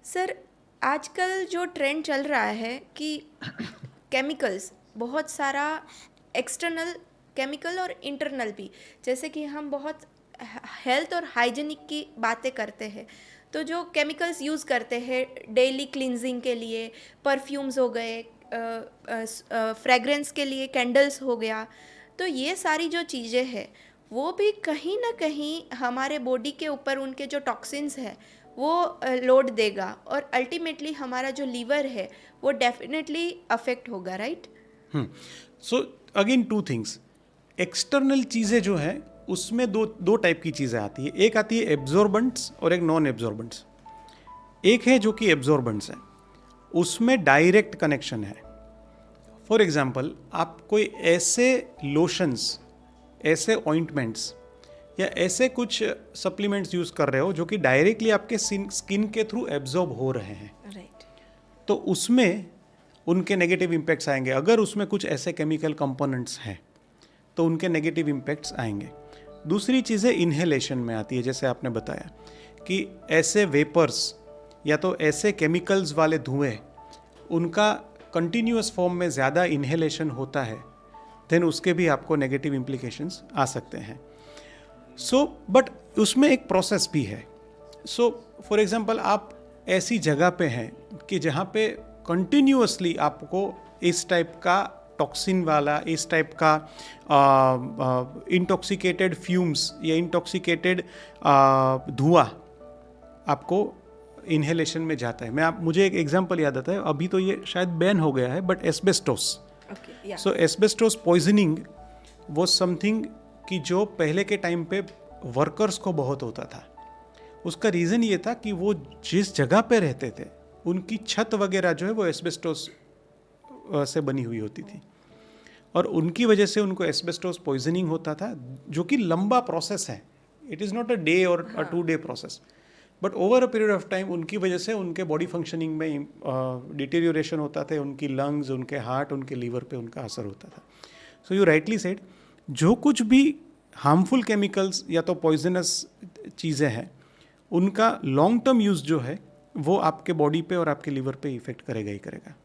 Sir, आजकल जो trend चल रहा है कि केमिकल्स बहुत सारा, एक्सटर्नल केमिकल और इंटरनल भी, जैसे कि हम बहुत हेल्थ और हाइजीनिक की बातें करते हैं, तो जो केमिकल्स यूज़ करते हैं डेली क्लींजिंग के लिए, परफ्यूम्स हो गए, फ्रेगरेंस के लिए कैंडल्स हो गया, तो ये सारी जो चीज़ें हैं वो भी कहीं ना कहीं हमारे बॉडी के ऊपर उनके जो टॉक्सिन्स है वो लोड देगा, और अल्टीमेटली हमारा जो लीवर है वो डेफिनेटली अफेक्ट होगा, right? So again two things, external चीज़ें जो हैं उसमें दो टाइप की चीज़ें आती है। एक आती है एब्जॉर्बेंट्स और एक नॉन एब्जॉर्बेंट्स। एक है जो कि एब्जॉर्बेंट्स है, उसमें डायरेक्ट कनेक्शन है। फॉर एग्जाम्पल, आप कोई ऐसे लोशंस, ऐसे ऑइंटमेंट्स या ऐसे कुछ सप्लीमेंट्स यूज़ कर रहे हो जो कि डायरेक्टली आपके स्किन के थ्रू एब्जॉर्ब हो रहे हैं, राइट। तो उसमें उनके नेगेटिव इम्पैक्ट्स आएंगे। अगर उसमें कुछ ऐसे केमिकल कंपोनेंट्स हैं तो उनके नेगेटिव इम्पैक्ट्स आएंगे। दूसरी चीज़ें इन्हेलेशन में आती है, जैसे आपने बताया कि ऐसे वेपर्स या तो ऐसे केमिकल्स वाले धुएं, उनका कंटिन्यूअस फॉर्म में ज़्यादा इन्हेलेशन होता है, देन उसके भी आपको नेगेटिव इम्प्लीकेशंस आ सकते हैं। बट उसमें एक प्रोसेस भी है। फॉर एग्जांपल, आप ऐसी जगह पे हैं कि जहाँ पे कंटिन्यूअसली आपको इस टाइप का टॉक्सिन वाला, इस टाइप का इंटॉक्सिकेटेड फ्यूम्स या इंटॉक्सिकेटेड धुआं आपको इन्हेलेशन में जाता है। मुझे एक एग्जांपल याद आता है, अभी तो ये शायद बैन हो गया है, but asbestos. So asbestos poisoning वो समथिंग कि जो पहले के टाइम पे वर्कर्स को बहुत होता था। उसका रीज़न ये था कि वो जिस जगह पे रहते थे उनकी छत वगैरह जो है वो एस्बेस्टोस से बनी हुई होती थी, और उनकी वजह से उनको एस्बेस्टोस पॉइजनिंग होता था, जो कि लंबा प्रोसेस है। It is not a day और अ 2 day process, but over a period of time उनकी वजह से उनके बॉडी फंक्शनिंग में डिटेरियोरेशन होता था, उनकी लंग्स, उनके हार्ट, उनके लीवर पे उनका असर होता था। सो यू राइटली सेड, जो कुछ भी हार्मफुल केमिकल्स या तो पॉइजनस चीज़ें हैं, उनका लॉन्ग टर्म यूज़ जो है वो आपके बॉडी पे और आपके लीवर पे इफेक्ट करेगा ही करेगा।